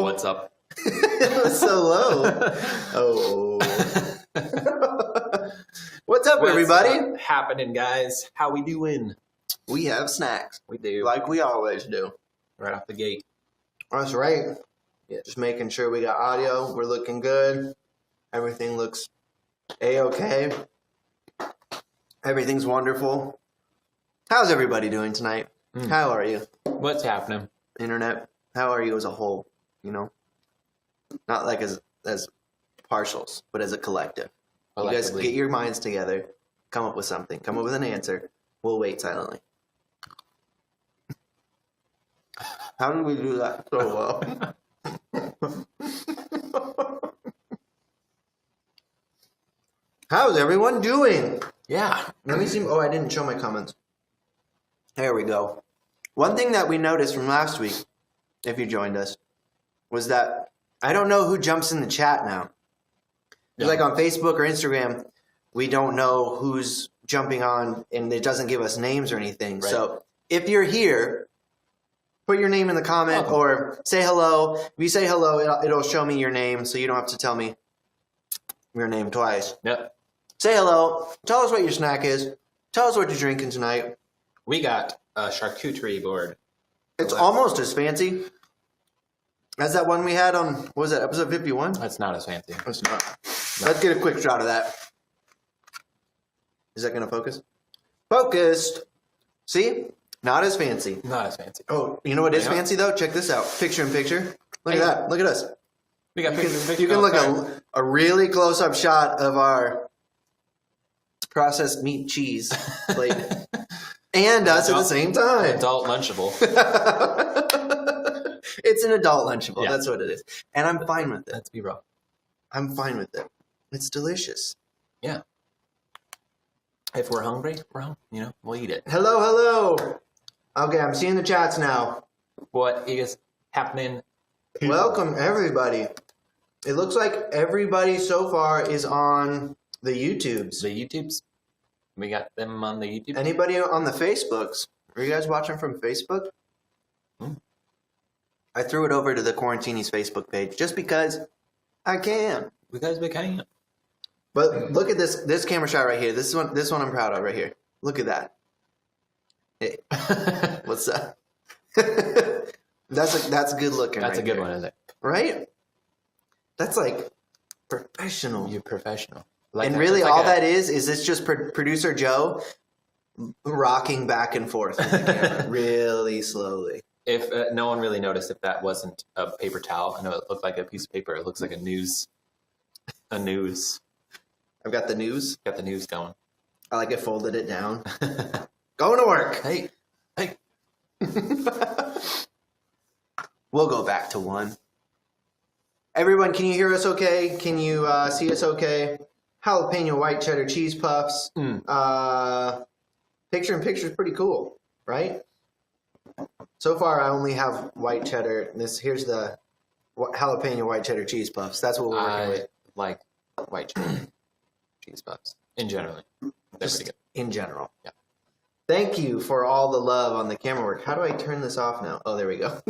What's up? It was so low. Oh. What's up, everybody? Happening, guys? How we doing? We have snacks. We do. Like we always do. Right off the gate. That's right. Yeah. Just making sure we got audio. We're looking good. Everything looks A-okay. Everything's wonderful. How's everybody doing tonight? How are you? What's happening? Internet. How are you as a whole? You know? Not like as partials, but as a collective. You guys get your minds together. Come up with something. Come up with an answer. We'll wait silently. How did we do that so well? How's everyone doing? Yeah. Let me see. Oh, I didn't show my comments. There we go. One thing that we noticed from last week, if you joined us, was that I don't know who jumps in the chat now. Yeah. Like on Facebook or Instagram, we don't know who's jumping on, and it doesn't give us names or anything. Right. So if you're here, put your name in the comment or say hello. If you say hello, it'll show me your name, so you don't have to tell me your name twice. Yep. Say hello. Tell us what your snack is. Tell us what you're drinking tonight. We got a charcuterie board. It's almost as fancy as that one we had on, what was that, episode 51? That's not as fancy. It's not. No. Let's get a quick shot of that. Is that going to focus? Focused. See? Not as fancy. Not as fancy. Oh, you know what is fancy, though? Check this out. Picture in picture. Look at that. Look at us. We got picture in picture. You can look at a really close-up shot of our processed meat cheese plate. And us at the same time. Adult Lunchable. It's an adult Lunchable. Yeah. That's what it is. And I'm fine with it. Let's be real. I'm fine with it. It's delicious. Yeah. If we're hungry, we'll eat it. Hello. Okay, I'm seeing the chats now. What is happening? Welcome, everybody. It looks like everybody so far is on the YouTubes. The YouTubes. We got them on the YouTube. Anybody on the Facebooks? Are you guys watching from Facebook? I threw it over to the Quarantini's Facebook page just because I can. Because we can. But look at this camera shot right here. This one I'm proud of right here. Look at that. Hey, what's that? That's good looking. That's right a good there. one, isn't it? Right? That's like professional. You're professional. And really, all that is it's just producer Joe rocking back and forth with the camera really slowly. If no one really noticed, if that wasn't a paper towel, I know it looked like a piece of paper. It looks like a news. I've got the news. Got the news going. I like it, folded it down. Going to work. Hey. We'll go back to one. Everyone, can you hear us okay? Can you see us okay? Jalapeno white cheddar cheese puffs. Picture is pretty cool, right? So far, I only have white cheddar. Here's the jalapeno white cheddar cheese puffs. That's what we're working with. Like white cheddar cheese puffs in general. They're pretty good. In general. Yeah. Thank you for all the love on the camera work. How do I turn this off now? Oh, there we go.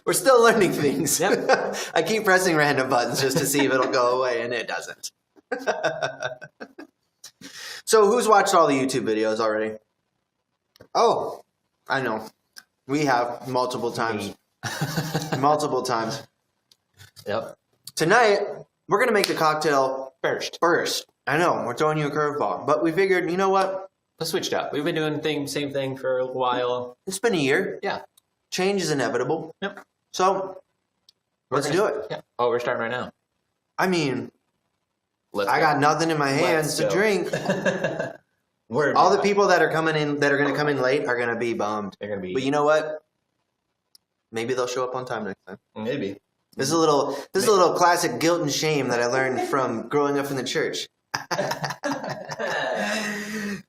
We're still learning things. Yep. I keep pressing random buttons just to see if it'll go away, and it doesn't. So who's watched all the YouTube videos already? Oh, I know. We have multiple times. Multiple times. Yep. Tonight, we're going to make the cocktail First. I know, we're throwing you a curveball. But we figured, you know what? Let's switch it up. We've been doing the same thing for a while. It's been a year. Yeah. Change is inevitable. Yep. So, let's do it. Yeah. Oh, we're starting right now. I mean, I got nothing in my hands to drink. All the people that are coming in, that are going to come in late, are going to be bummed. They're going to be. But you know what? Maybe they'll show up on time next time. Maybe. This is a little classic guilt and shame that I learned from growing up in the church.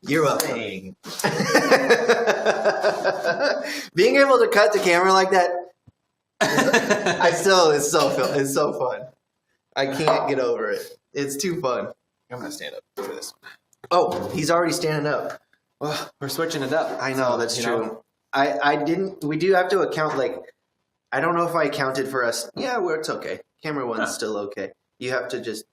You're welcome. Being able to cut the camera like that, it's so fun. I can't get over it. It's too fun. I'm going to stand up for this. Oh, he's already standing up. Well, we're switching it up. I know, that's true. We do have to account, I don't know if I counted for us. Yeah, it's okay. Camera one's still okay. You have to just...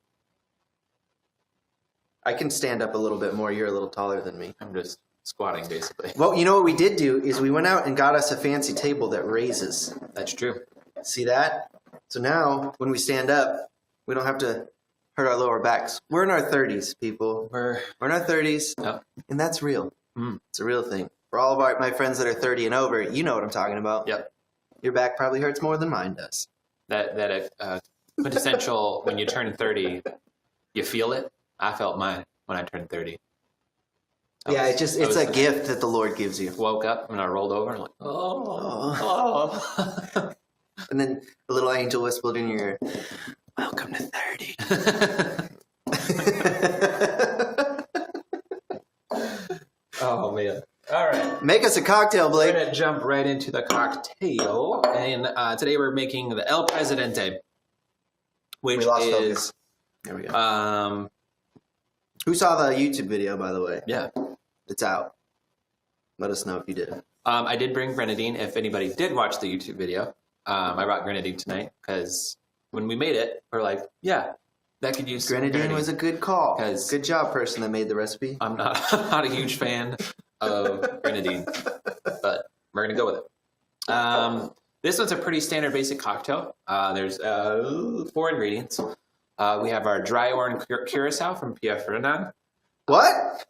I can stand up a little bit more. You're a little taller than me. I'm just squatting, basically. Well, you know what we did do is we went out and got us a fancy table that raises. That's true. See that? So now, when we stand up, we don't have to hurt our lower backs. We're in our 30s, people. We're in our 30s, and that's real. It's a real thing. For all of my friends that are 30 and over, you know what I'm talking about. Yep. Your back probably hurts more than mine does. That quintessential, when you turn 30, you feel it. I felt mine when I turned 30. It's a gift that the Lord gives you. Woke up and I rolled over and I'm like, oh. And then a little angel whispered in your ear, welcome to 30. Oh, man. All right. Make us a cocktail, Blake. We're going to jump right into the cocktail. And today we're making the El Presidente, which is... Focus. There we go. Who saw the YouTube video, by the way? Yeah. It's out. Let us know if you did. I did bring grenadine. If anybody did watch the YouTube video, I brought grenadine tonight because when we made it, we're like, yeah, that could use grenadine was a good call. Good job, person that made the recipe. I'm not a huge fan of grenadine, but we're going to go with it. This one's a pretty standard basic cocktail. There's 4 ingredients. We have our dry orange curacao from Pierre Fernand. What?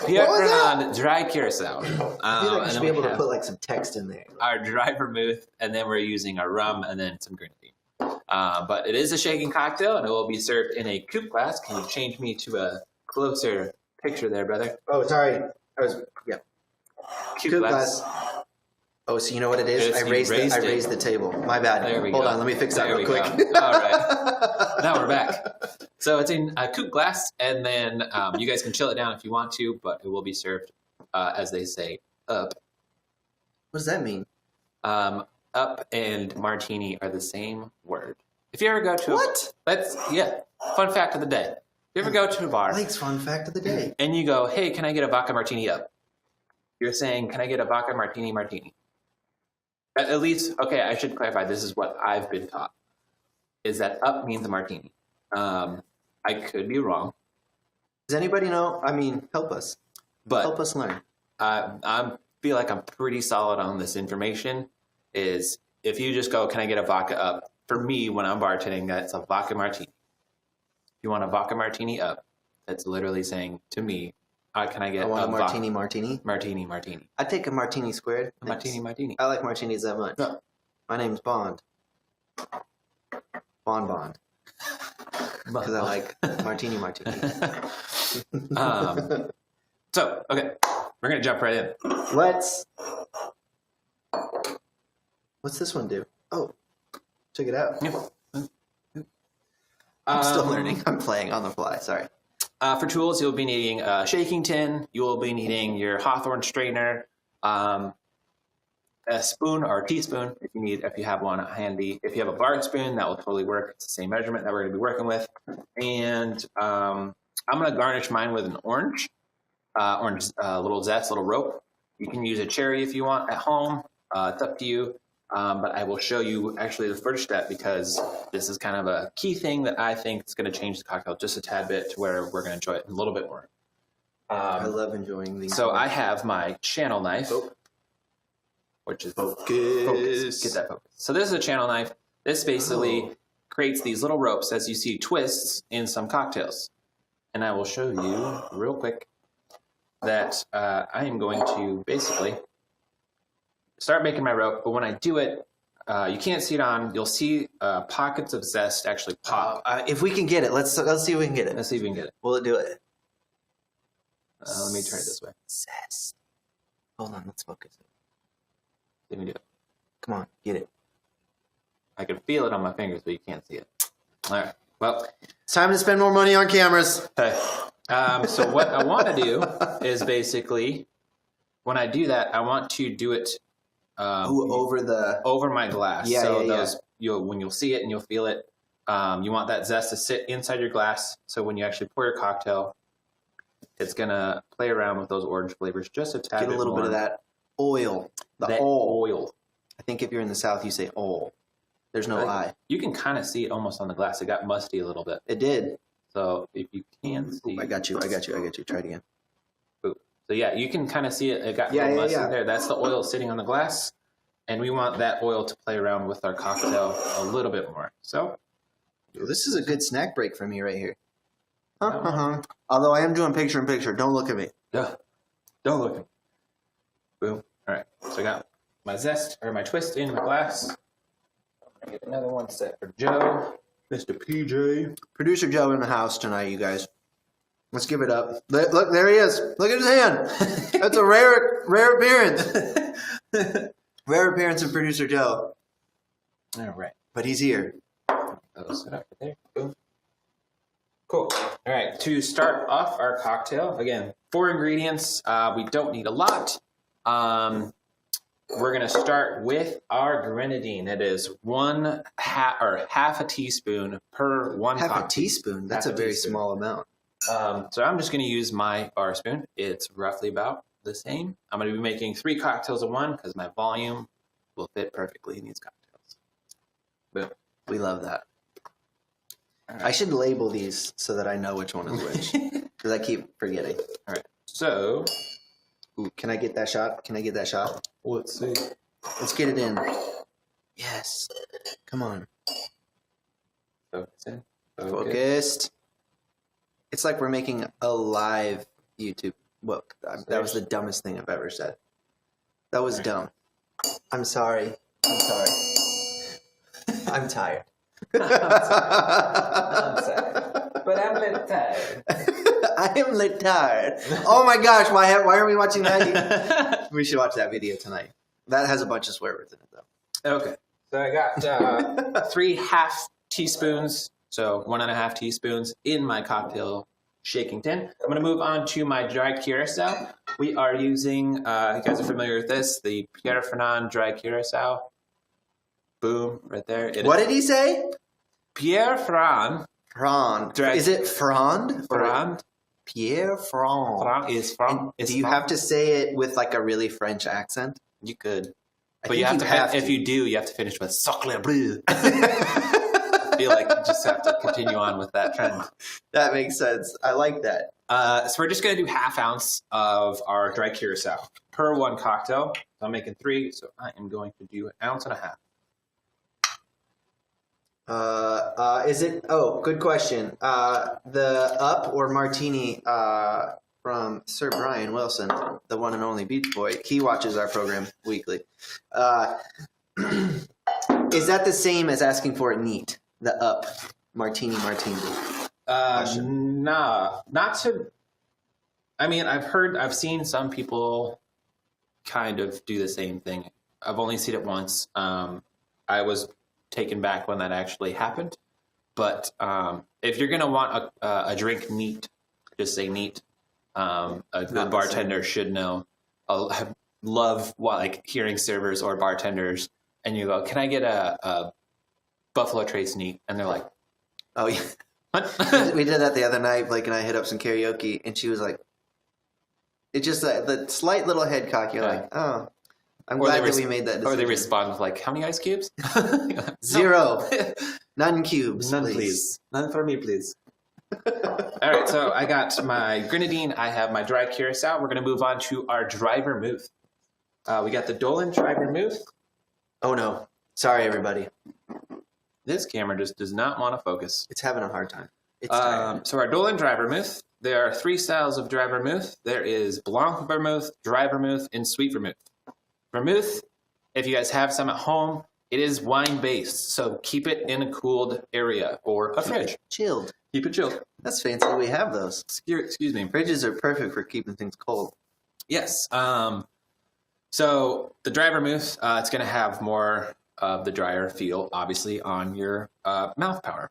Pierre Fernand dry curacao. I feel like you should be able to put some text in there. Our dry vermouth, and then we're using our rum and then some grenadine. But it is a shaken cocktail, and it will be served in a coupe glass. Can you change me to a closer picture there, brother? Oh, sorry. Yeah. Cute glass. Oh, so you know what it is? I raised the table. My bad. There we Hold go. on, let me fix that There real we quick. go. All right. Now we're back. So it's in a coupe glass, and then you guys can chill it down if you want to, but it will be served, as they say, up. What does that mean? Up and martini are the same word. If you ever go to What? Fun fact of the day. If you ever go to a bar Mike's fun fact of the day. and you go, hey, can I get a vodka martini up? You're saying, can I get a vodka martini? At least, okay, I should clarify. This is what I've been taught. Is that up means a martini. I could be wrong. Does anybody know? I mean, help us. But Help us learn. I feel like I'm pretty solid on this information. Is if you just go, can I get a vodka up? For me, when I'm bartending, that's a vodka martini. If you want a vodka martini up, that's literally saying to me, can I get I want a martini, martini? Martini. I take a martini squared. Martini. I like martinis that much. No. My name's Bond. Bond. Because I like martini. So, okay, we're going to jump right in. What's this one do? Oh, check it out. Yeah. I'm still learning. I'm playing on the fly. Sorry. For tools, you'll be needing a shaking tin. You will be needing your Hawthorne strainer, a spoon or a teaspoon if you have one handy. If you have a barred spoon, that will totally work. It's the same measurement that we're going to be working with. And I'm going to garnish mine with an orange little zest, little rope. You can use a cherry if you want at home. It's up to you. But I will show you actually the first step because this is kind of a key thing that I think is going to change the cocktail just a tad bit to where we're going to enjoy it a little bit more. I love enjoying these. So I have my channel knife, which is focus. Get that focus. So this is a channel knife. This basically creates these little ropes, as you see, twists in some cocktails. And I will show you real quick that I am going to basically start making my rope, but when I do it, you can't see it on. You'll see pockets of zest actually pop. If we can get it, let's see if we can get it. Let's see if we can get it. Will it do it? Let me try it this way. Zest. Hold on, let's focus. Let me do it. Come on, get it. I can feel it on my fingers, but you can't see it. All right. Well, it's time to spend more money on cameras. Okay. So what I want to do is basically, when I do that, I want to do it over my glass. Yeah, so yeah. When you'll see it and you'll feel it, you want that zest to sit inside your glass. So when you actually pour your cocktail, it's gonna play around with those orange flavors just a tad bit. Get a little bit of that oil. The oil. I think if you're in the South, you say oil. There's no I. You can kind of see it almost on the glass. It got musty a little bit. It did. So if you can see, I got you. Try it again. So yeah, you can kind of see it. It got a little musty there. That's the oil sitting on the glass, and we want that oil to play around with our cocktail a little bit more. So this is a good snack break for me right here. Although I am doing picture in picture. Don't look at me. Yeah, don't look at me. Boom. All right. So I got my zest or my twist in my glass. I'm gonna get another one set for Joe, Mr. PJ, producer Joe in the house tonight. You guys. Let's give it up. Look, there he is. Look at his hand. That's a rare appearance. Rare appearance of producer Joe. All right. But he's here. That'll set up right there. Boom. Cool. All right. To start off our cocktail, again, 4 ingredients. We don't need a lot. We're going to start with our grenadine. It is half a teaspoon per one cup. Half a teaspoon? That's a very small amount. So I'm just going to use my bar spoon. It's roughly about the same. I'm going to be making 3 cocktails in one because my volume will fit perfectly in these cocktails. Boom. We love that. Right. I should label these so that I know which one is which because I keep forgetting. All right. So, can I get that shot? Let's see. Let's get it in. Yes. Come on. Focus in. Focused. It's like we're making a live YouTube. Well, that was the dumbest thing I've ever said. That was dumb. I'm sorry. I'm tired. I'm sorry. But I'm a little tired. I am litard. Oh my gosh, why are we watching that? We should watch that video tonight. That has a bunch of swear words in it, though. Okay. So I got 3 half teaspoons, so 1.5 teaspoons in my cocktail shaking tin. I'm going to move on to my dry curacao. We are using, you guys are familiar with this, the Pierre Ferrand dry curacao. Boom, right there. What did he say? Pierre Ferrand. Frond. Is it Frond? Ferrand. Pierre Frond. Ferrand is from. Do you have to say it with like a really French accent? You could. I But you think have to, if you do, you have to finish with Sacre Bleu. I feel like you just have to continue on with that trend. That makes sense. I like that. So we're just going to do 1/2 ounce of our dry curacao per 1 cocktail. So I'm making 3, so I am going to do 1.5 ounces. Is it? Oh, good question. The Up or Martini from Sir Brian Wilson, the one and only Beach Boy. He watches our program weekly. Is that the same as asking for it neat? The Up Martini. Nah, not to. I mean, I've seen some people kind of do the same thing. I've only seen it once. I was taken back when that actually happened. But if you're gonna want a drink neat, just say neat. A good bartender should know. I love hearing servers or bartenders, and you go, "Can I get a Buffalo Trace neat?" And they're like, Oh yeah. "What?" We did that the other night. Blake and I hit up some karaoke, and she was like, "It's just the slight little head cock." You're like, "Oh, I'm glad that we made that decision." Or they respond with like, "How many ice cubes?" 0. None cubes. None, please. None for me, please. All right, so I got my grenadine. I have my dry curacao. We're going to move on to our dry vermouth. We got the Dolan dry vermouth. Oh no! Sorry, everybody. This camera just does not want to focus. It's having a hard time. It's tired. So our Dolan dry vermouth. There are 3 styles of dry vermouth. There is blanc vermouth, dry vermouth, and sweet vermouth. Vermouth, if you guys have some at home, it is wine-based, so keep it in a cooled area or a fridge. Chilled. Keep it chilled. That's fancy. We have those. Excuse me. Fridges are perfect for keeping things cold. Yes. So the dry vermouth, it's going to have more of the drier feel, obviously, on your mouth power.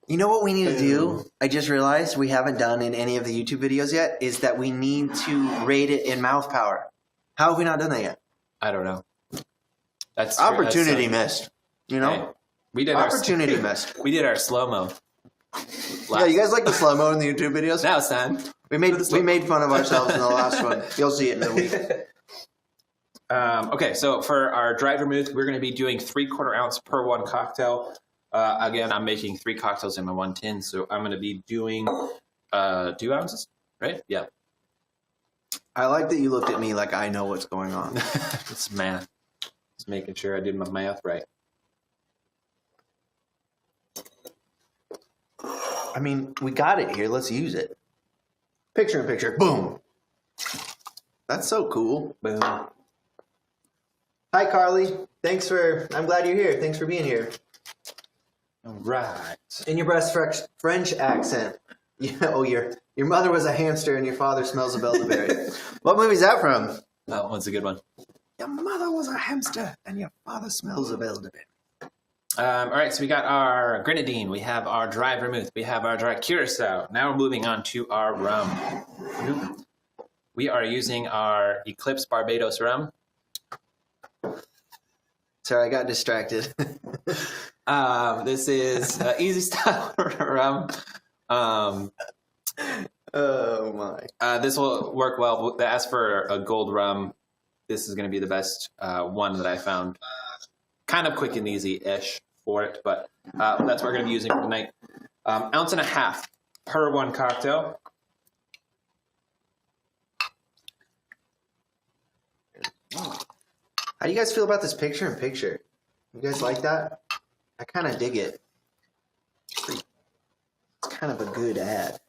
You know what we need to do? I just realized we haven't done in any of the YouTube videos yet, is that we need to rate it in mouth power. How have we not done that yet? I don't know. That's opportunity missed. You know? Hey, we did opportunity missed. We did our slow-mo. Yeah, you guys like the slow-mo in the YouTube videos? Now it's time. We made fun of ourselves in the last one. You'll see it in a week. Okay, so for our dry vermouth, we're going to be doing 3/4 ounce per 1 cocktail. Again, I'm making 3 cocktails in my 1 tin, so I'm going to be doing 2 ounces, right? Yeah. I like that you looked at me like I know what's going on. It's math. Just making sure I did my math right. I mean, we got it here. Let's use it. Picture in picture. Boom. That's so cool. Boom. Hi, Carly. I'm glad you're here. Thanks for being here. All right. In your best French accent. Yeah, oh, your mother was a hamster and your father smells of elderberry. What movie's that from? That one's a good one. Your mother was a hamster and your father smells of elderberry. All right, so we got our grenadine, we have our dry vermouth, we have our dry curacao. Now we're moving on to our rum. We are using our Eclipse Barbados Rum. Sorry, I got distracted. This is easy style rum. Oh my! This will work well. As for a gold rum, this is going to be the best one that I found. Kind of quick and easy-ish for it, but that's what we're going to be using for tonight. 1.5 ounces per 1 cocktail. How do you guys feel about this picture in picture? You guys like that? I kind of dig it. It's kind of a good ad.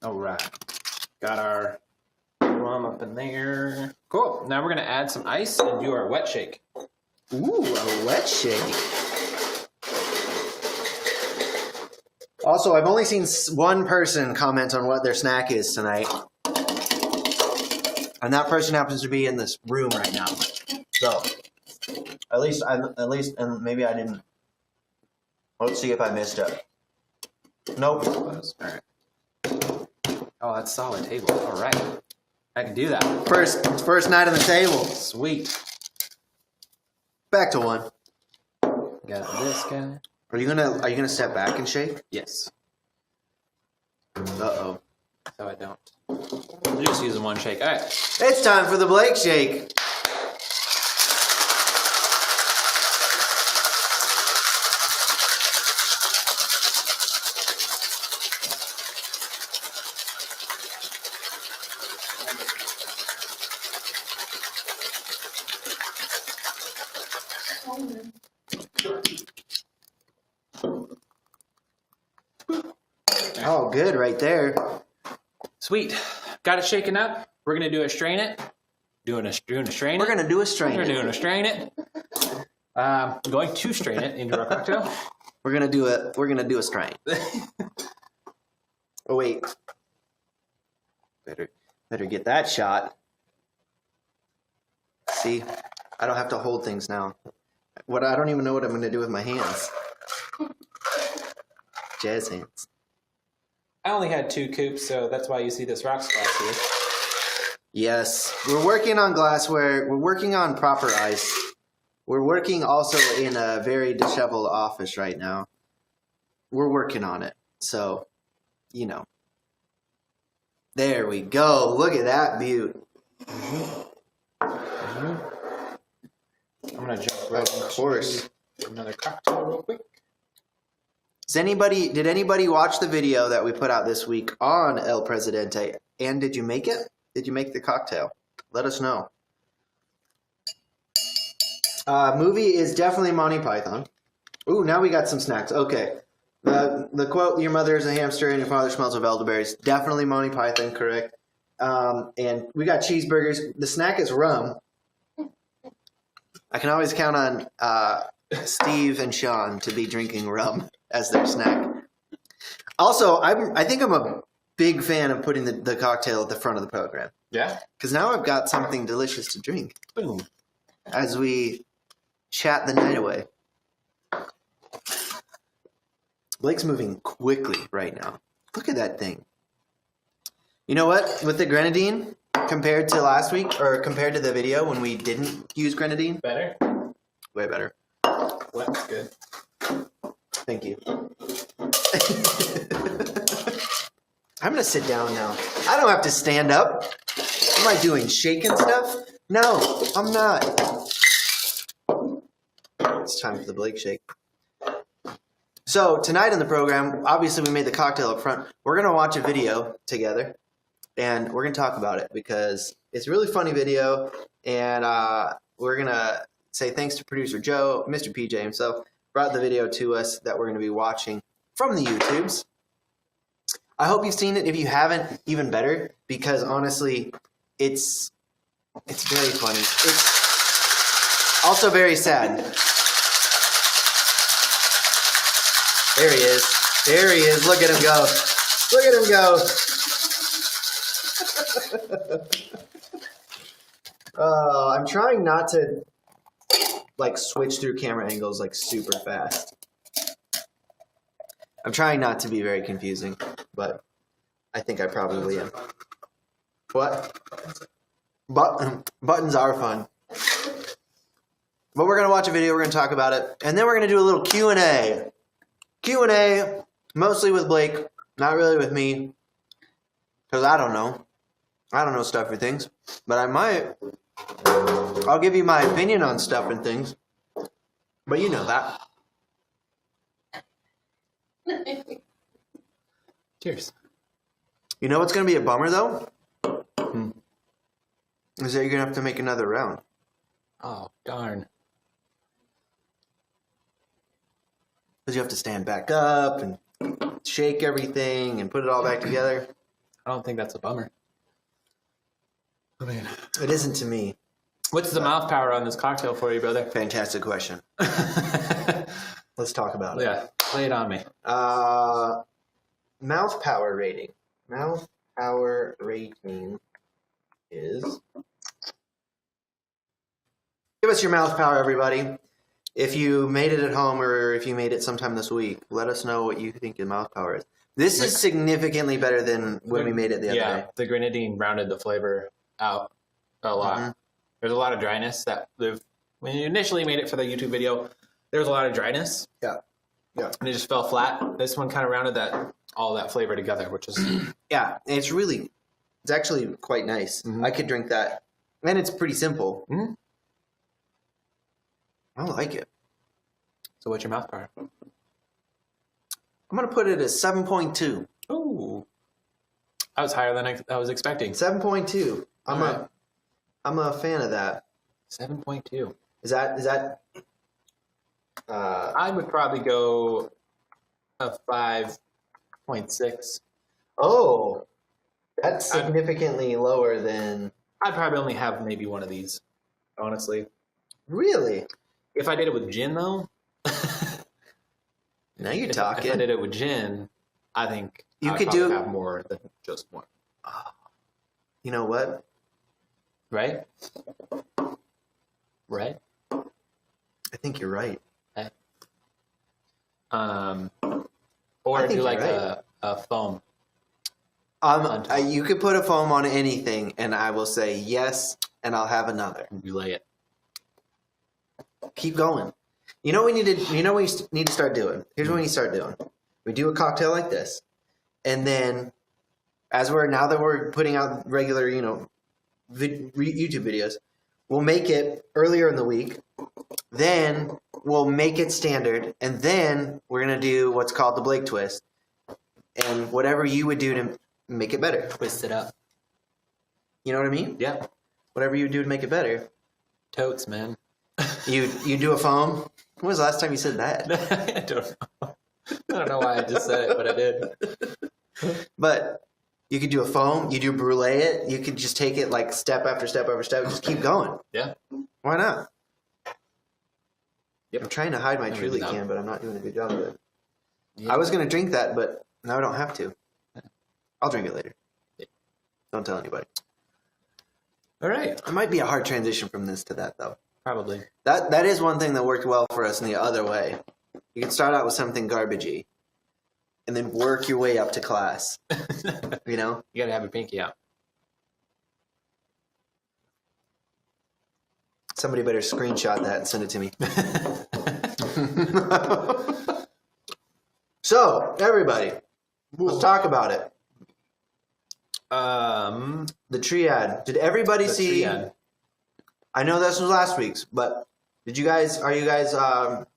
All right. Got our rum up in there. Cool. Now we're going to add some ice and do our wet shake. Ooh, a wet shake. Also, I've only seen one person comment on what their snack is tonight. And that person happens to be in this room right now. So, at least, and maybe I didn't. Let's see if I missed it. Nope. All right. Oh, that's solid table. All right. I can do that. First night on the table. Sweet. Back to one. Got this guy. Are you gonna step back and shake? Yes. Uh-oh. So I don't. I'm just using one shake. All right. It's time for the Blake shake. Oh, good right there. Sweet. Got it shaken up. We're gonna do a strain it. Doing a strain it. We're gonna do a strain. We're doing a strain it. I'm going to strain it into our cocktail. We're gonna do a strain. Oh wait. Better get that shot. See, I don't have to hold things now. I don't even know what I'm gonna do with my hands. Jazz hands. I only had 2 coops, so that's why you see this rocks glass here. Yes, we're working on glassware. We're working on proper ice. We're working also in a very disheveled office right now. We're working on it. So, you know. There we go. Look at that beaut. I'm gonna jump right Of course. into another cocktail real quick. Did anybody watch the video that we put out this week on El Presidente? And did you make it? Did you make the cocktail? Let us know. Movie is definitely Monty Python. Ooh, now we got some snacks. Okay. The quote, your mother is a hamster and your father smells of elderberries. Definitely Monty Python, correct. And we got cheeseburgers. The snack is rum. I can always count on Steve and Sean to be drinking rum as their snack. Also, I think I'm a big fan of putting the cocktail at the front of the program. Yeah? Because now I've got something delicious to drink Boom. as we chat the night away. Blake's moving quickly right now. Look at that thing. You know what? With the grenadine, compared to last week, or compared to the video when we didn't use grenadine, Better? way better. Well, that's good. Thank you. I'm going to sit down now. I don't have to stand up. Am I doing shaking stuff? No, I'm not. It's time for the Blake shake. So tonight in the program, obviously we made the cocktail up front. We're going to watch a video together, and we're going to talk about it because it's a really funny video, and we're going to say thanks to producer Joe, Mr. PJ himself, brought the video to us that we're going to be watching from the YouTubes. I hope you've seen it. If you haven't, even better, because honestly, it's very funny. It's also very sad. There he is. There he is. Look at him go. Look at him go. I'm trying not to switch through camera angles super fast. I'm trying not to be very confusing, but I think I probably am. What? Buttons are fun. But we're going to watch a video, we're going to talk about it, and then we're going to do a little Q&A. Q&A, mostly with Blake, not really with me, because I don't know. I don't know stuff and things, but I might. I'll give you my opinion on stuff and things, but you know that. Cheers. You know what's going to be a bummer, though? Is that you're going to have to make another round. Oh, darn. Because you have to stand back up and shake everything and put it all back together. I don't think that's a bummer. I mean, It isn't to me. what's the mouth power on this cocktail for you, brother? Fantastic question. Let's talk about it. Yeah, lay it on me. mouth power rating. Mouth power rating is... Give us your mouth power, everybody. If you made it at home or if you made it sometime this week, let us know what you think your mouth power is. This is significantly better than when we made it the other day. The grenadine rounded the flavor out a lot. Mm-hmm. There's a lot of dryness when you initially made it for the YouTube video, there was a lot of dryness. Yeah. Yeah. And it just fell flat. This one kind of rounded all that flavor together, which is... Yeah, it's actually quite nice. Mm-hmm. I could drink that. And it's pretty simple. Mm-hmm. I like it. So what's your mouth power? I'm going to put it at 7.2. Ooh. That was higher than I was expecting. 7.2. I'm a fan of that. 7.2. Is that I would probably go a 5.6. Oh, that's significantly lower than... I'd probably only have maybe one of these, honestly. Really? If I did it with gin, though... Now you're talking. If I did it with gin, I think you I could would have more than just one. You know what? Right? Right? I think you're right. Okay. Or do like a foam. You could put a foam on anything, and I will say yes, and I'll have another. You lay it. Keep going. You know what we need to start doing? Here's what we need to start doing. We do a cocktail like this, and then now that we're putting out regular, YouTube videos, we'll make it earlier in the week. Then we'll make it standard, and then we're gonna do what's called the Blake twist, and whatever you would do to make it better. Twist it up. You know what I mean? Yeah. Whatever you would do to make it better. Totes, man. You do a foam? When was the last time you said that? I don't know. I don't know why I just said it, but I did. But you could do a foam. You do brulee it. You could just take it like step after step after step. Just keep going. Yeah. Why not? Yep. I'm trying to hide my Truly can, but I'm not doing a good job of it. Yeah. I was going to drink that, but now I don't have to. I'll drink it later. Yeah. Don't tell anybody. All right. It might be a hard transition from this to that, though. Probably. That is one thing that worked well for us in the other way. You can start out with something garbagey and then work your way up to class. You know? You got to have your pinky out. Somebody better screenshot that and send it to me. So, everybody, let's talk about it. The Triad. Did everybody see... Triad. I know this was last week's, but are you guys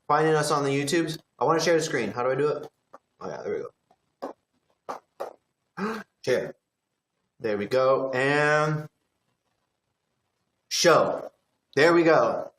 finding us on the YouTubes? I want to share the screen. How do I do it? Oh yeah, there we go. Share. There we go. And show. There we go.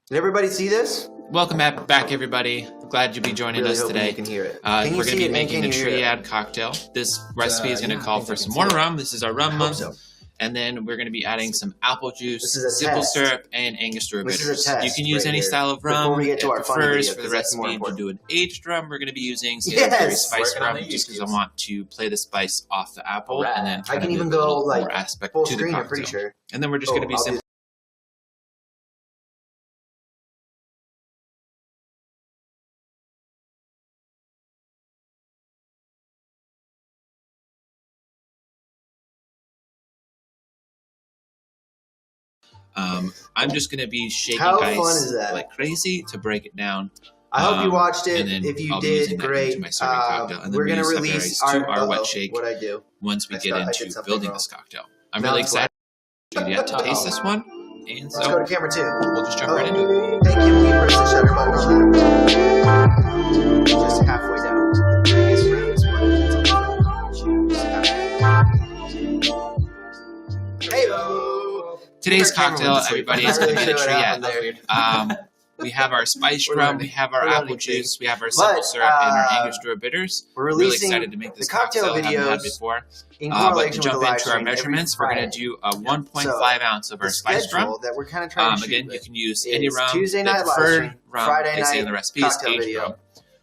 Did everybody see this? Welcome back, everybody. Glad you'll be joining us today. You can hear it. We're going to be making a Triad cocktail. This recipe is going to call for some more rum. This is our rum month. So. And then we're going to be adding some apple juice, simple syrup, and Angostura bitters. You can use any style of rum. Before we get to our first, for the recipe to do an aged rum, we're going to be using Salisbury spice rum, just because I want to play the spice off the apple, and then I can even go like more aspect full to screen. the I'm cocktail. pretty sure. And then we're just going to be simple. I'm just going to be shaking ice like crazy to break it down. I hope you watched it. If you did, great. We're going to release our wet shake once we get into building this cocktail. I'm really excited yet to taste this one. And so let's go to camera 2. We'll just jump right into it. Thank you. We press the shutter button on that. Just halfway down. Today's cocktail, everybody, is going to be the Triad. We have our spiced rum, we have our apple juice, we have our simple syrup, and our Angostura bitters. We're really excited to make this cocktail. Haven't had before. But to jump into our measurements, we're going to do a 1.5 ounce of our spiced rum. Again, you can use any rum. The preferred rum they say in the recipe is aged rum.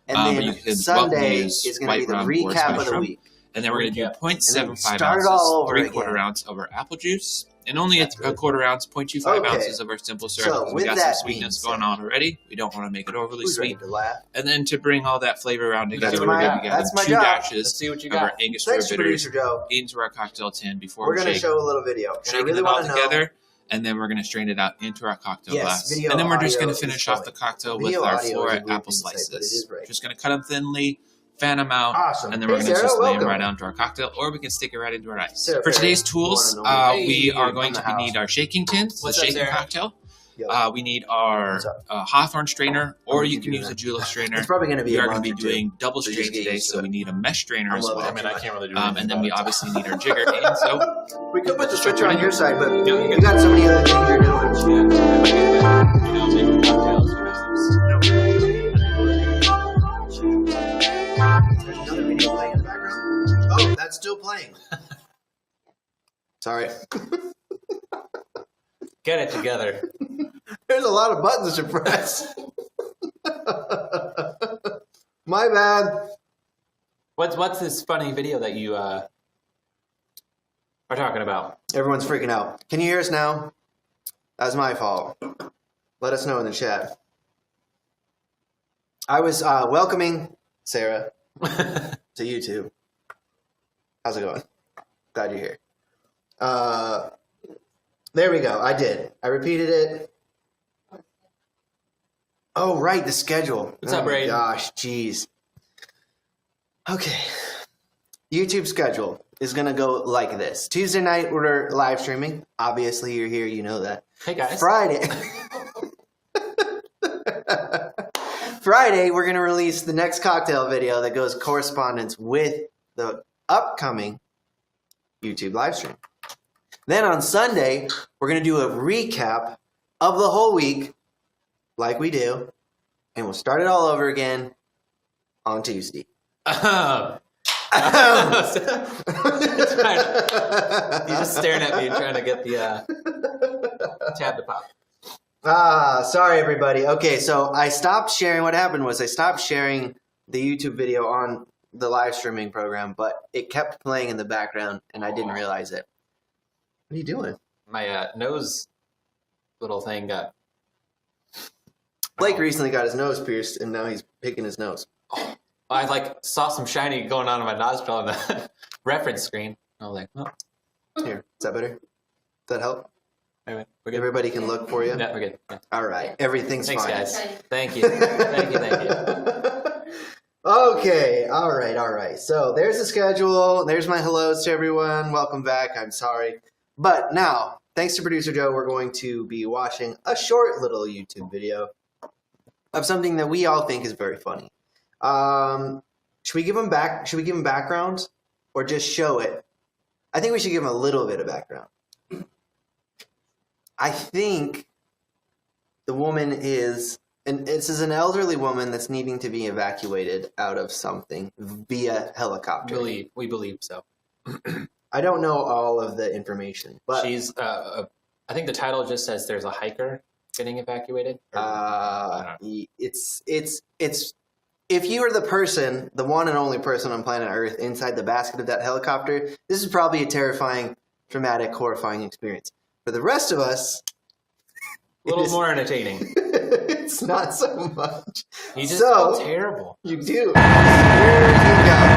And then Sunday is going to be the recap of the week. And then we're going to do 0.75 start it all ounces, over 3/4 again. ounce of our apple juice, and only a 1/4 ounce, 0.25 ounces of our simple syrup. So we with got that some sweetness being going on already. We don't want to make it overly Who's ready sweet. to laugh? And then to bring all that flavor around together, That's we're my- going to be adding that's my 2 job. dashes Let's see what you of our got. Angostura Thanks to bitters Producer Joe. into our cocktail tin before We're we going to shake. show a little video. And I Shaking really it all want to know. together, and then we're going to strain it out into our cocktail Yes, glass. video, And then we're just audio going to finish is off the fine. cocktail with Video, our audio is a Flora weird apple thing to say, but it slices. is right. Just going to cut them thinly, fan them out, Awesome. and then Hey, we're going to Sarah, just lay them welcome. right onto our cocktail, or we can stick it right into our ice. Sarah For Perry, today's you tools, wanna know we are from going the to house. need our shaking tins, What's the up, shaking Sarah? cocktail. Yo. We need our What's up? Hawthorne strainer, or I'm you gonna can do use a that. julep strainer. It's probably going to be We a are going month to or be two. doing double So strain just get today, used to so it. we need a mesh strainer I'm as loving well. it. I mean, I can't really do And then we obviously need our jigger in, so We could put the switcher on your side, but No, you you got so many other things you're doing. making cocktails. There's another video playing in the background. Oh, that's still playing. Sorry. Get it together. There's a lot of buttons to press. My bad. What's this funny video that you are talking about? Everyone's freaking out. Can you hear us now? That's my fault. Let us know in the chat. I was welcoming Sarah to YouTube. How's it going? Glad you're here. There we go. I did. I repeated it. Oh, right. The schedule. What's up, Braden? Gosh, jeez. Okay. YouTube schedule is going to go like this. Tuesday night, we're live streaming. Obviously, you're here. You know that. Hey, guys. Friday. Friday, we're going to release the next cocktail video that goes correspondence with the upcoming YouTube live stream. Then on Sunday, we're going to do a recap of the whole week, like we do, and we'll start it all over again on Tuesday. You're just staring at me and trying to get the tab to pop. Sorry, everybody. Okay, so I stopped sharing. What happened was I stopped sharing the YouTube video on the live streaming program, but it kept playing in the background, and I didn't realize it. What are you doing? My nose little thing got... Blake recently got his nose pierced, and now he's picking his nose. I saw some shiny going on in my nostril on the reference screen. I was like, oh, Here, is that better? Does that help? anyway, we're good. Everybody can look for you? Yeah, we're good. Yeah. All right. Everything's Thanks, fine. guys. Thank you. Thank you. Okay. All right. So there's the schedule. There's my hellos to everyone. Welcome back. I'm sorry. But now, thanks to Producer Joe, we're going to be watching a short little YouTube video of something that we all think is very funny. Should we give him background or just show it? I think we should give him a little bit of background. I think the woman is, and this is an elderly woman that's needing to be evacuated out of something via helicopter. We believe so. I don't know all of the information, but She's, I think the title just says there's a hiker getting evacuated. it's if you are the person, the one and only person on planet Earth inside the basket of that helicopter, this is probably a terrifying, traumatic, horrifying experience. For the rest of us, A little more entertaining. it's not so much. You just So- feel terrible. You do. Here you go.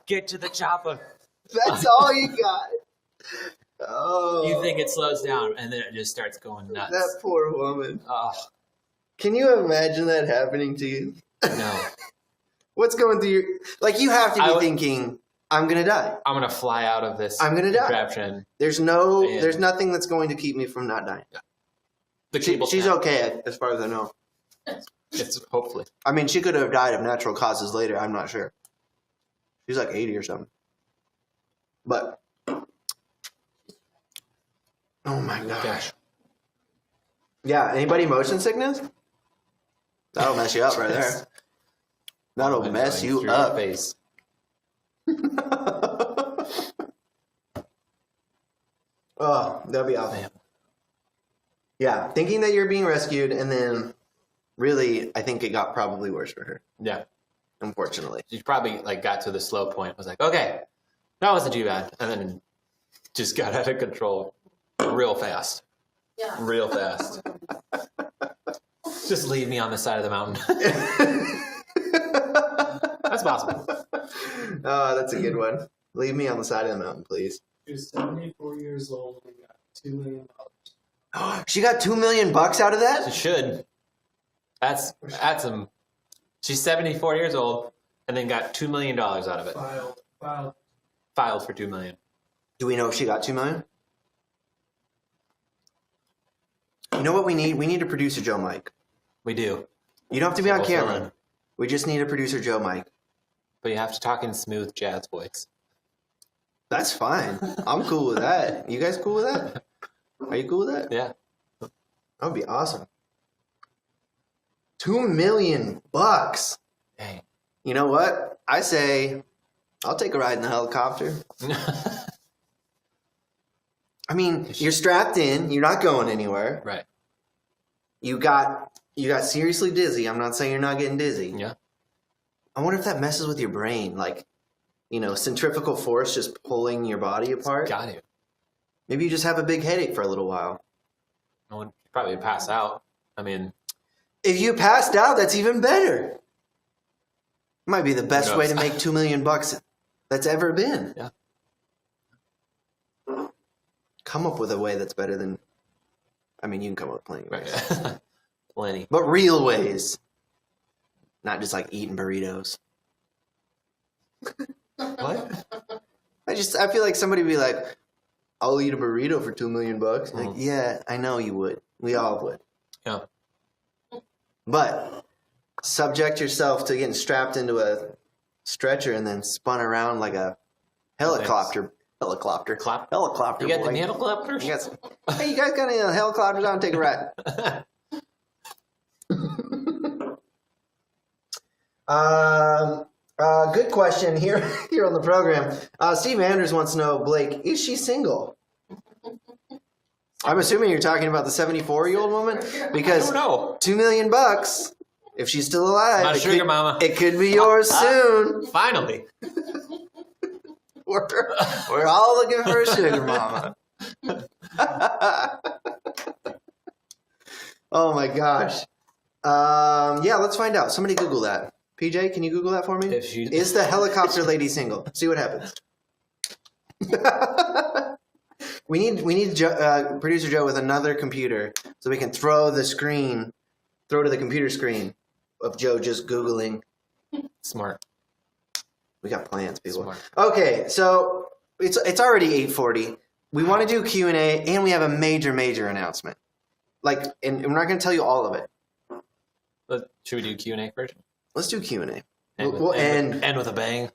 Get to the chopper. That's all you got. Oh. You think it slows down, and then it just starts going nuts. That poor woman. Oh, Can you imagine that happening to you? no. What's going through your... Like, you have to be thinking, I'm going to die. I'm going to fly out of this I'm going to die. contraption. There's nothing that's going to keep me from not dying. Yeah. She's okay, as far as I know. It's hopefully. I mean, she could have died of natural causes later. I'm not sure. She's like 80 or something. But... Oh, my gosh. Yeah, anybody motion sickness? That'll mess you up right there. That'll mess you up. Face. Oh, that'd be awesome. Yeah, thinking that you're being rescued, and then really, I think it got probably worse for her. Yeah. Unfortunately. She probably got to the slow point, was like, okay, that wasn't too bad. And then just got out of control real fast. Yeah. Real fast. Just leave me on the side of the mountain. That's possible. Oh, that's a good one. Leave me on the side of the mountain, please. She was 74 years old and got $2 million. She got $2 million out of She that? should. That's some. She's 74 years old and then got $2 million out of it. Filed for $2 million. Do we know if she got $2 million? You know what we need? We need a producer Joe Mike. We do. You don't have to be on We'll fill camera. in. We just need a producer Joe Mike. But you have to talk in smooth jazz voice. That's fine. I'm cool with that. You guys cool with that? Are you cool with that? Yeah. That would be awesome. $2 million. Dang. You know what? I say, I'll take a ride in the helicopter. I mean, you're strapped in. You're not going anywhere. Right. You got seriously dizzy. I'm not saying you're not getting dizzy. Yeah. I wonder if that messes with your brain. Like, centrifugal force just pulling your body apart. Got to. Maybe you just have a big headache for a little while. I would probably pass out. I mean, If you passed out, that's even better. Might be the best way to make $2 million that's ever been. Yeah. Come up with a way that's better than... I mean, you can come up with plenty of ways. right. Plenty. But real ways. Not just like eating burritos. What? I feel like somebody would be like, I'll eat a burrito for $2 million. Like, Mhm. yeah, I know you would. We all would. Yeah. But subject yourself to getting strapped into a stretcher and then spun around like a helicopter. Helicopter. Helicopter. You got boy. the helicopters? Hey, you guys got any helicopters on? Take a ride. Good question here on the program. Steve Anders wants to know, Blake, is she single? I'm assuming you're talking about the 74-year-old woman, because I don't know. $2 million, if she's still alive, My sugar mama. it could be yours soon. Finally. We're all looking for a sugar mama. Oh my gosh. Yeah, let's find out. Somebody Google that. PJ, can you Google that for me? Is the helicopter lady single? See what happens. We need producer Joe with another computer so we can throw to the computer screen of Joe just Googling. Smart. We got plans, people. Smart. Okay, so it's already 8:40. We want to do Q&A, and we have a major announcement. And we're not going to tell you all of it. Should we do Q&A first? Let's do Q&A. We'll end with a bang.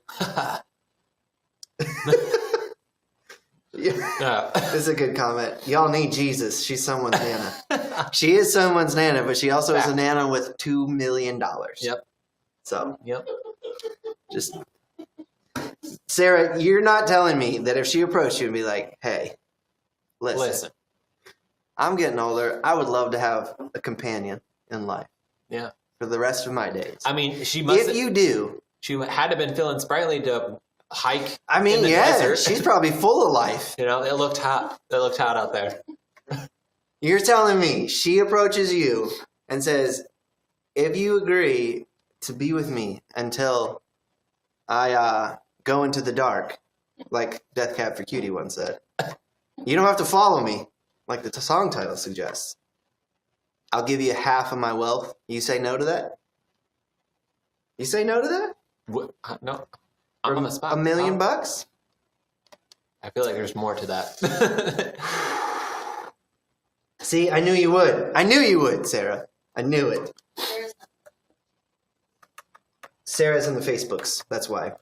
Yeah. This is a good comment. Y'all need Jesus. She's someone's Nana. She is someone's Nana, but she also is a Nana with $2 million. Yep. So. Yep. Just. Sarah, you're not telling me that if she approached you and be like, hey, listen. I'm getting older. I would love to have a companion in life. Yeah. For the rest of my days. I mean, she must. If you do. She had to have been feeling sprightly to hike. I mean, in the yeah, desert. she's probably full of life. It looked hot. It looked hot out there. You're telling me she approaches you and says, if you agree to be with me until I go into the dark, like Death Cab for Cutie once said. You don't have to follow me, like the song title suggests. I'll give you half of my wealth. You say no to that? You say no to that? What? No. I'm on the spot. $1 million bucks? I feel like there's more to that. See, I knew you would. I knew you would, Sarah. I knew it. Sarah's in the Facebooks. That's why.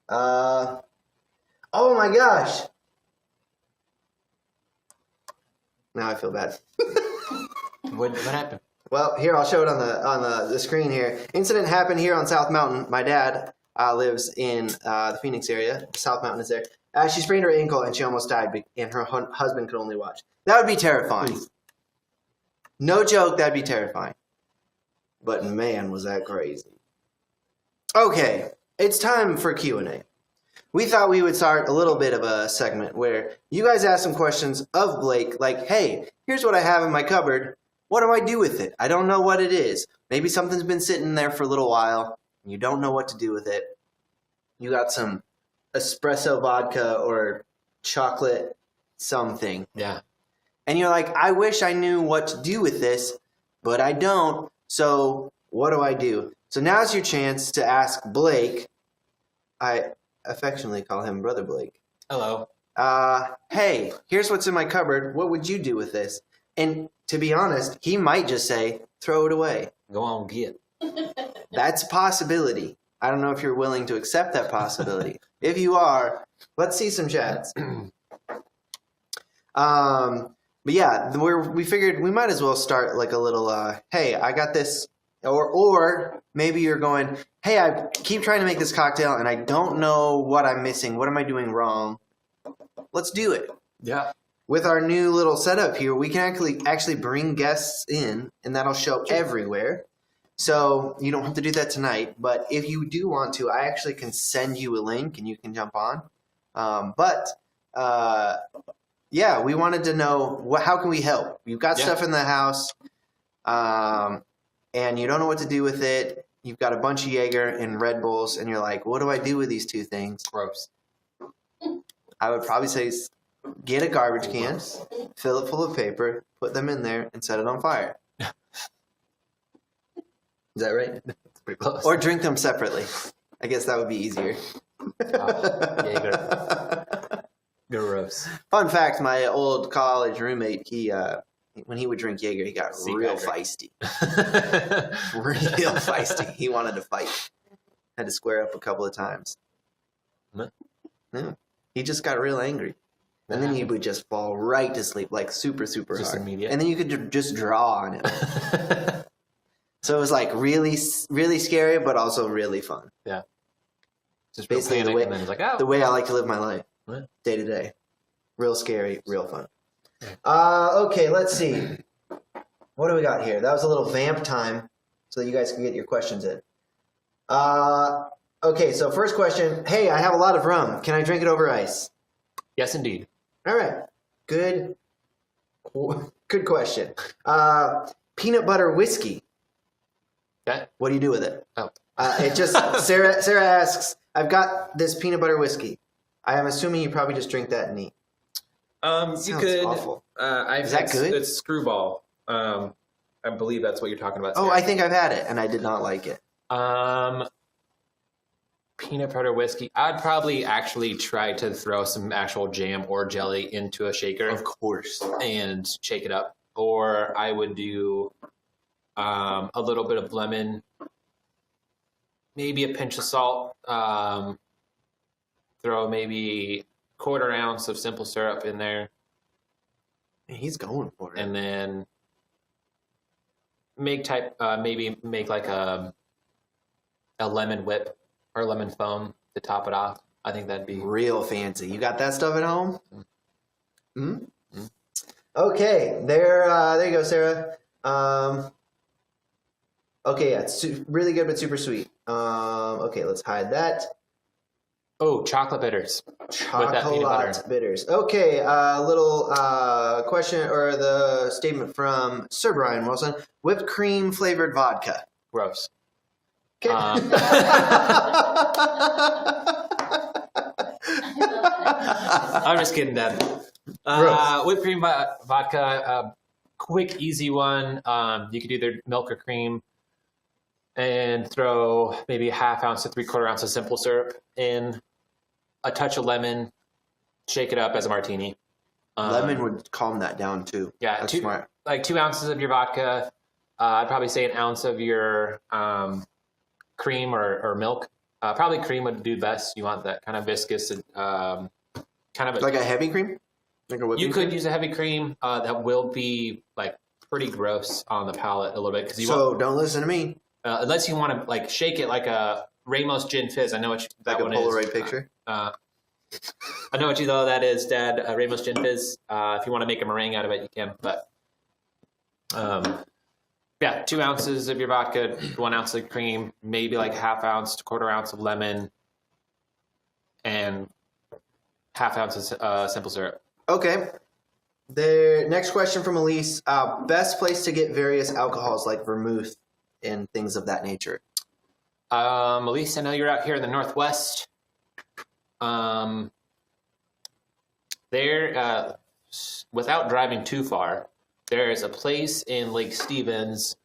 Oh my gosh. Now I feel bad. What happened? Well, here, I'll show it on the screen here. Incident happened here on South Mountain. My dad lives in the Phoenix area. South Mountain is there. She sprained her ankle and she almost died, and her husband could only watch. That would be terrifying. No joke, that'd be terrifying. But man, was that crazy. Okay, it's time for Q&A. We thought we would start a little bit of a segment where you guys ask some questions of Blake, like, hey, here's what I have in my cupboard. What do I do with it? I don't know what it is. Maybe something's been sitting there for a little while, and you don't know what to do with it. You got some espresso vodka or chocolate something. Yeah. And you're like, I wish I knew what to do with this, but I don't. So what do I do? So now's your chance to ask Blake. I affectionately call him Brother Blake. Hello. Hey, here's what's in my cupboard. What would you do with this? And to be honest, he might just say, throw it away. Go on, get. That's a possibility. I don't know if you're willing to accept that possibility. If you are, let's see some chats. But yeah, we figured we might as well start like a little, hey, I got this. Or maybe you're going, hey, I keep trying to make this cocktail and I don't know what I'm missing. What am I doing wrong? Let's do it. Yeah. With our new little setup here, we can actually bring guests in, and that'll show everywhere. So you don't have to do that tonight. But if you do want to, I actually can send you a link and you can jump on. Yeah, we wanted to know, how can we help? You've got stuff in the house, and you don't know what to do with it. You've got a bunch of Jaeger and Red Bulls, and you're like, what do I do with these two things? Gross. I would probably say get a garbage can, fill it full of paper, put them in there, and set it on fire. Is that right? That's pretty close. Or drink them separately. I guess that would be easier. Jaeger. Gross. Fun fact, my old college roommate, when he would drink Jaeger, he got real feisty. Real feisty. He wanted to fight. Had to square up a couple of times. Yeah. He just got real angry. And then he would just fall right to sleep, like super, super just hard. Immediate. And then you could just draw on him. So it was like really, really scary, but also really fun. Yeah. Just basically the way, and then it's like, oh. The way I like to live my life, day to day. Real scary, real fun. Okay, let's see. What do we got here? That was a little vamp time so that you guys can get your questions in. Okay, so first question. Hey, I have a lot of rum. Can I drink it over ice? Yes, indeed. All right. Good question. Peanut butter whiskey. Okay. What do you do with it? Oh. It just Sarah asks, I've got this peanut butter whiskey. I am assuming you probably just drink that and eat. You could. Awful. Is that good? It's Screwball. I believe that's what you're talking about. Oh, I think I've had it and I did not like it. Peanut butter whiskey. I'd probably actually try to throw some actual jam or jelly into a shaker. Of course. And shake it up. Or I would do a little bit of lemon, maybe a pinch of salt, throw maybe 1/4 ounce of simple syrup in there. He's going for it. And then maybe make like a lemon whip or lemon foam to top it off. I think that'd be real fancy. You got that stuff at home? Mm-hmm. Okay, there you go, Sarah. Okay, yeah, it's really good but super sweet. Okay, let's hide that. Oh, chocolate bitters. Chocolate bitters. Okay, little question or the statement from Sir Brian Wilson. Whipped cream flavored vodka. Gross. Okay. I'm just kidding, Dad. Whipped cream vodka, quick, easy one. You could do either milk or cream, and throw maybe a half ounce to 3/4 ounce of simple syrup in, a touch of lemon, shake it up as a martini. Lemon would calm that down too. Yeah, That's smart. Like 2 ounces of your vodka. I'd probably say an ounce of your cream or milk. Probably cream would do best. You want that kind of viscous, kind of like a heavy cream. Like a whipping you could cream? use a heavy cream. That will be like pretty gross on the palate a little bit because don't listen to me. Unless you want to like shake it like a Ramos Gin Fizz. I know what that Like a one Polaroid is. picture. I know what you know that is, Dad. Ramos Gin Fizz. If you want to make a meringue out of it, you can. But yeah, 2 ounces of your vodka, 1 ounce of cream, maybe like half ounce to 1/4 ounce of lemon, and half ounce of simple syrup. Okay. The next question from Elise. Best place to get various alcohols like vermouth and things of that nature. Elise, I know you're out here in the Northwest. There, without driving too far, there is a place in Lake Stevens,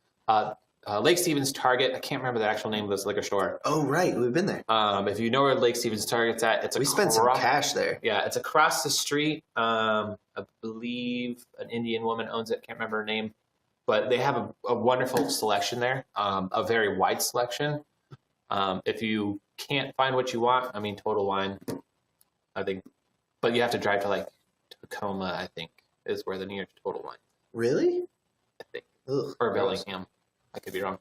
Lake Stevens Target. I can't remember the actual name of this liquor store. Oh, right. We've been there. If you know where Lake Stevens Target's at, We spent some cash there. Yeah, it's across the street. I believe an Indian woman owns it. Can't remember her name, but they have a wonderful selection there. A very wide selection. If you can't find what you want, I mean, Total Wine, I think, but you have to drive to like Tacoma, I think, is where the nearest Total Wine. Really? I think. Ugh, Or gross. Bellingham. I could be wrong.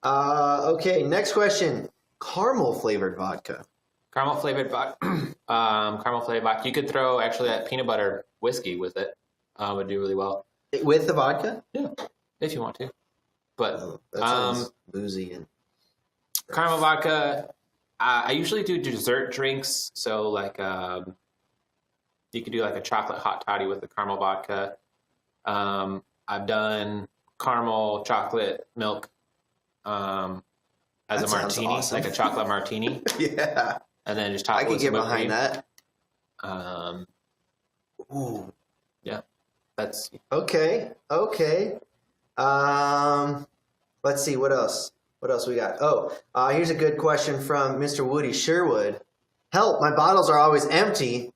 Okay, next question. Caramel flavored vodka. Caramel flavored vodka. Caramel flavored vodka. You could throw actually that peanut butter whiskey with it. Would do really well. With the vodka? Yeah, if you want to. But Oh, that sounds boozy. And caramel vodka. I usually do dessert drinks. So like you could do like a chocolate hot toddy with the caramel vodka. I've done caramel chocolate milk as That a sounds martini, awesome. like a chocolate martini, yeah. and then just top I it could with get some whipped behind cream. that. Ooh. Yeah, that's Okay. Let's see. What else? What else we got? Here's a good question from Mr. Woody Sherwood. Help, my bottles are always empty.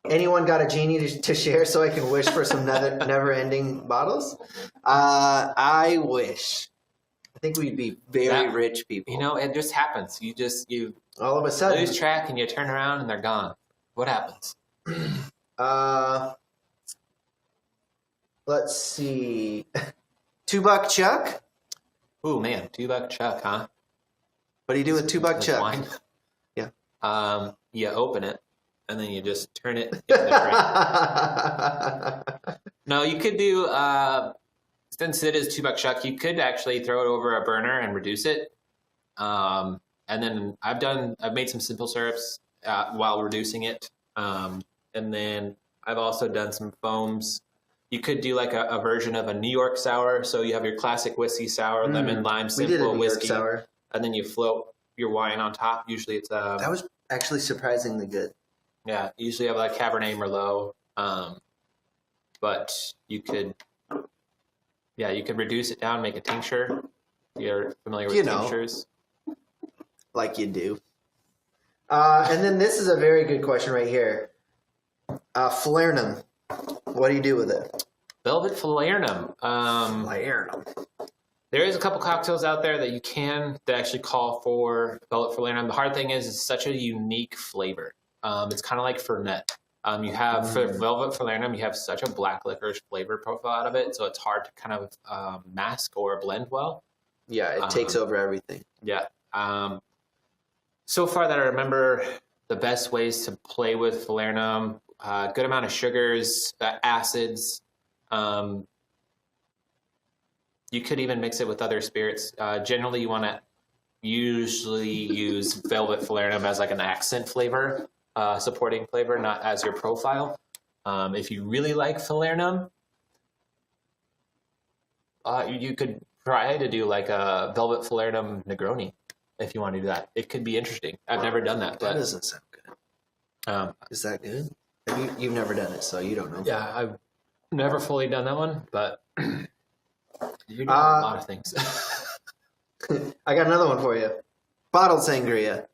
Anyone got a genie to share so I can wish for some never-ending bottles? I wish. I think we'd be very rich people. you know, it just happens. You all of a sudden. lose track and you turn around and they're gone. What happens? Let's see. $2 Chuck? Ooh man, $2 Chuck, huh? What do you do with $2 With Chuck? wine? Yeah. You open it and then you just turn it into the drink. No, you could do since it is $2 Chuck, you could actually throw it over a burner and reduce it. And then I've made some simple syrups while reducing it. And then I've also done some foams. You could do like a version of a New York sour. So you have your classic whiskey sour, lemon, lime, We did a simple New York whiskey, sour. and then you float your wine on top. Usually it's That was actually surprisingly good. yeah. Usually you have like Cabernet Merlot, but you could reduce it down, make a tincture. You're familiar with tinctures? Like you do. And then this is a very good question right here. Falernum. What do you do with it? Velvet Falernum. Falernum. There is a couple cocktails out there that you can that actually call for Velvet Falernum. The hard thing is it's such a unique flavor. It's kind of like Fernet. You have for Velvet Falernum, you have such a black licorice flavor profile out of it, so it's hard to kind of mask or blend well. Yeah, it takes over everything. Yeah. So far that I remember, the best ways to play with Falernum, good amount of sugars, acids. You could even mix it with other spirits. Generally, you want to usually use Velvet Falernum as like an accent flavor, supporting flavor, not as your profile. If you really like Falernum, you could try to do like a Velvet Falernum Negroni if you want to do that. It could be interesting. I've never done that, That but doesn't sound good. Is that good? You've never done it, so you don't know. Yeah, I've never fully done that one, but you're doing a lot of things. I got another one for you. Bottled sangria.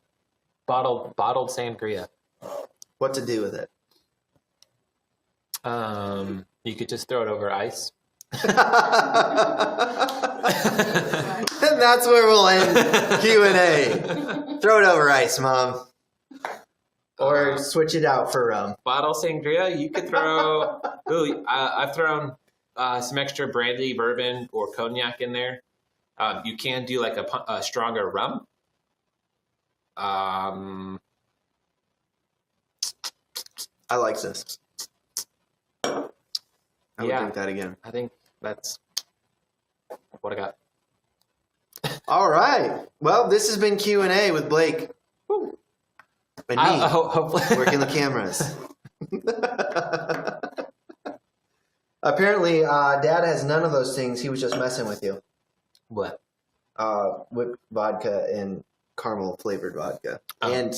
Bottled sangria. What to do with it? You could just throw it over ice. And that's where we'll end Q&A. Throw it over ice, Mom. Or switch it out for rum. Bottle sangria, you could throw... I've thrown some extra brandy, bourbon, or cognac in there. You can do like a stronger rum. I like this. I would drink that again. I think that's what I got. All right. Well, this has been Q&A with Blake. Woo. And me, hopefully. working the cameras. Apparently, Dad has none of those things. He was just messing with you. What? Whipped vodka and caramel flavored vodka. And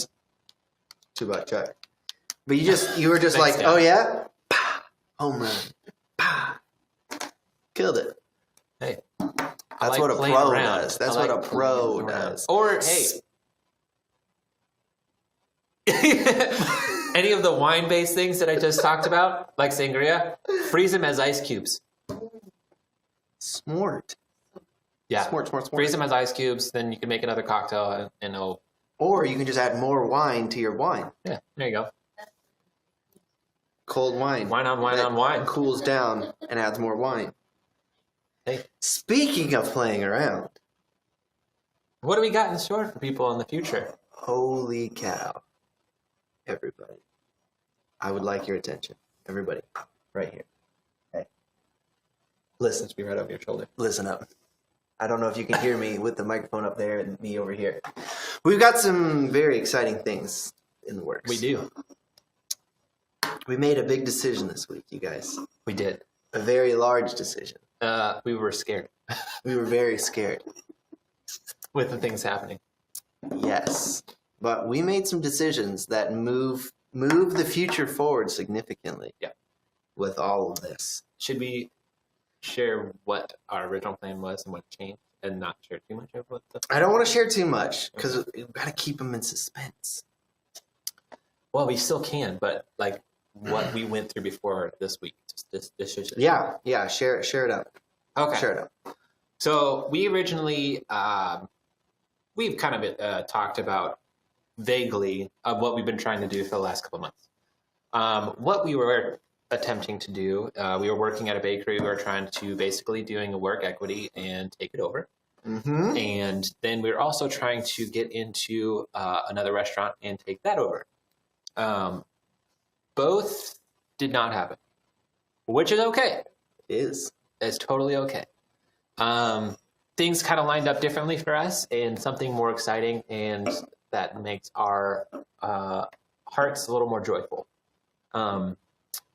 $2 check. But you were just Thanks, like, Dad. oh yeah? Pah, home run. Pah. Killed it. Hey. That's what a pro does. That's what a pro does. Or, hey. Any of the wine-based things that I just talked about, like sangria, freeze them as ice cubes. Smart. Yeah. Smart. Freeze them as ice cubes, then you can make another cocktail and it'll... Or you can just add more wine to your wine. Yeah, there you go. Cold wine. Wine on wine that on wine. Cools down and adds more wine. Hey. Speaking of playing around. What do we got in store for people in the future? Holy cow. Everybody. I would like your attention. Everybody. Right here. Hey. Listen. Be right over your shoulder. Listen up. I don't know if you can hear me with the microphone up there and me over here. We've got some very exciting things in the works. We do. We made a big decision this week, you guys. We did. A very large decision. We were scared We were very scared. with the things happening. Yes. But we made some decisions that move the future forward significantly. Yeah. With all of this. Should we share what our original plan was and what changed and not share too much of what the... I don't want to share too much because we've got to keep them in suspense. Well, we still can, but like what we went through before this week. This should... Yeah. Share it up. Okay. Share it up. So we originally, we've kind of talked about vaguely of what we've been trying to do for the last couple of months. What we were attempting to do, we were working at a bakery. We were trying to basically doing a work equity and take it over. Mm-hmm. And then we were also trying to get into another restaurant and take that over. Both did not happen, which is okay. It is. It's totally okay. Things kind of lined up differently for us and something more exciting, and that makes our hearts a little more joyful. And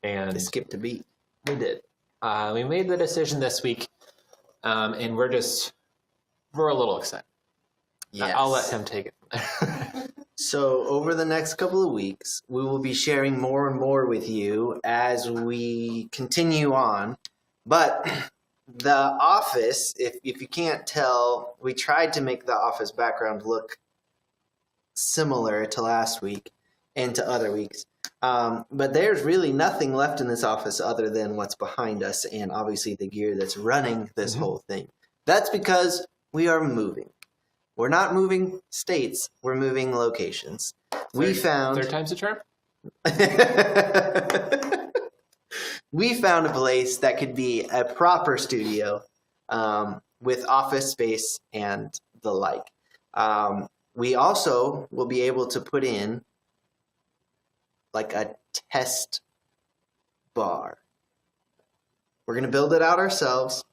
They skipped a beat. we did. We made the decision this week, and we're a little excited. Yes. I'll let him take it from there. So over the next couple of weeks, we will be sharing more and more with you as we continue on. But the office, if you can't tell, we tried to make the office background look similar to last week and to other weeks. But there's really nothing left in this office other than what's behind us and obviously the gear that's running this whole thing. That's because we are moving. We're not moving states. We're moving locations. We found... Third time's a charm? We found a place that could be a proper studio with office space and the like. We also will be able to put in like a test bar. We're going to build it out ourselves.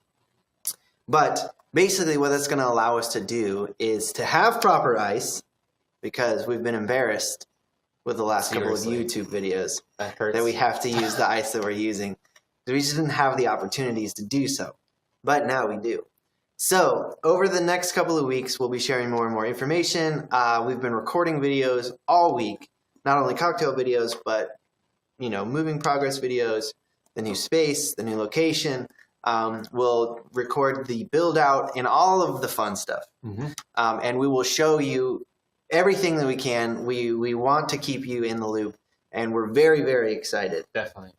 But basically what that's going to allow us to do is to have proper ice, because we've been embarrassed with the last couple of YouTube videos that we have to use the ice that we're using. We just didn't have the opportunities to do so. But now we do. So over the next couple of weeks, we'll be sharing more and more information. We've been recording videos all week not only cocktail videos, but, moving progress videos, the new space, the new location. We'll record the build out and all of the fun stuff. Mm-hmm. And we will show you everything that we can. We want to keep you in the loop, and we're very, very excited. Definitely.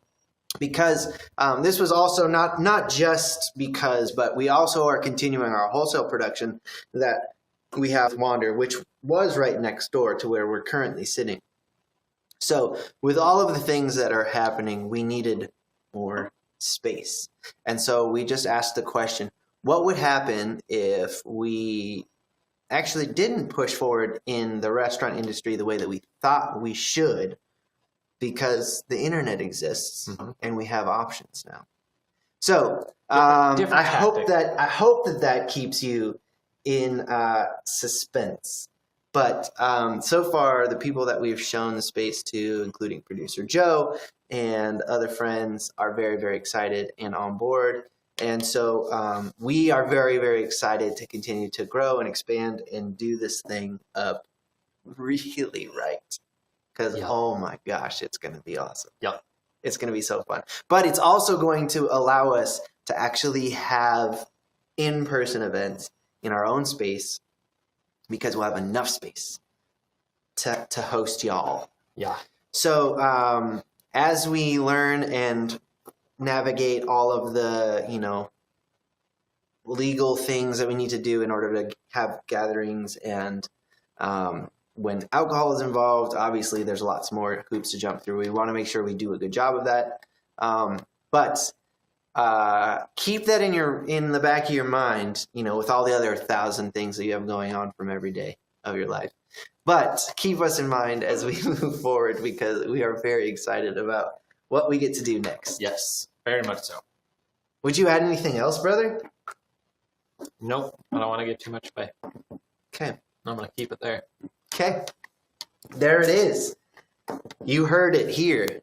Because this was also not just because, but we also are continuing our wholesale production that we have Wander, which was right next door to where we're currently sitting. So with all of the things that are happening, we needed more space. And so we just asked the question, what would happen if we actually didn't push forward in the restaurant industry the way that we thought we should, because the internet exists and we have options now. So I hope that keeps you in suspense. But so far, the people that we've shown the space to, including producer Joe and other friends, are very, very excited and on board. And so we are very, very excited to continue to grow and expand and do this thing up really right. Because, oh my gosh, it's going to be awesome. Yep. It's going to be so fun. But it's also going to allow us to actually have in-person events in our own space, because we'll have enough space to host y'all. Yeah. So as we learn and navigate all of the, legal things that we need to do in order to have gatherings, and when alcohol is involved, obviously there's lots more hoops to jump through. We want to make sure we do a good job of that. But keep that in the back of your mind, with all the other 1,000 things that you have going on from every day of your life. But keep us in mind as we move forward, because we are very excited about what we get to do next. Yes, very much so. Would you add anything else, brother? Nope, I don't want to give too much away. Okay. I'm going to keep it there. Okay. There it is. You heard it here.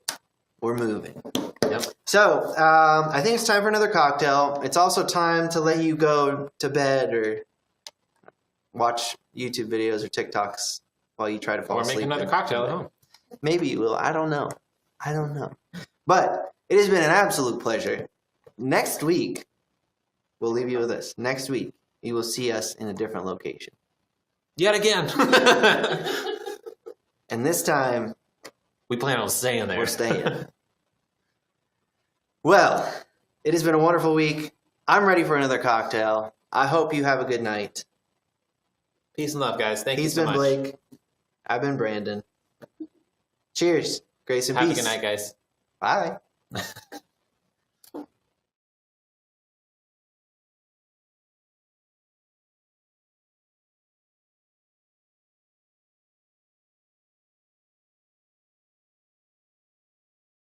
We're moving. Yep. So, I think it's time for another cocktail. It's also time to let you go to bed or watch YouTube videos or TikToks while you try to fall asleep. Or make another cocktail at home. Maybe you will. I don't know. But it has been an absolute pleasure. Next week, we'll leave you with this. Next week, you will see us in a different location. Yet again. And this time, we plan on staying there. we're staying. Well, it has been a wonderful week. I'm ready for another cocktail. I hope you have a good night. Peace and love, guys. Thank you He's so been much. Blake. I've been Brandon. Cheers. Grace and Have peace. a good night, guys. Bye.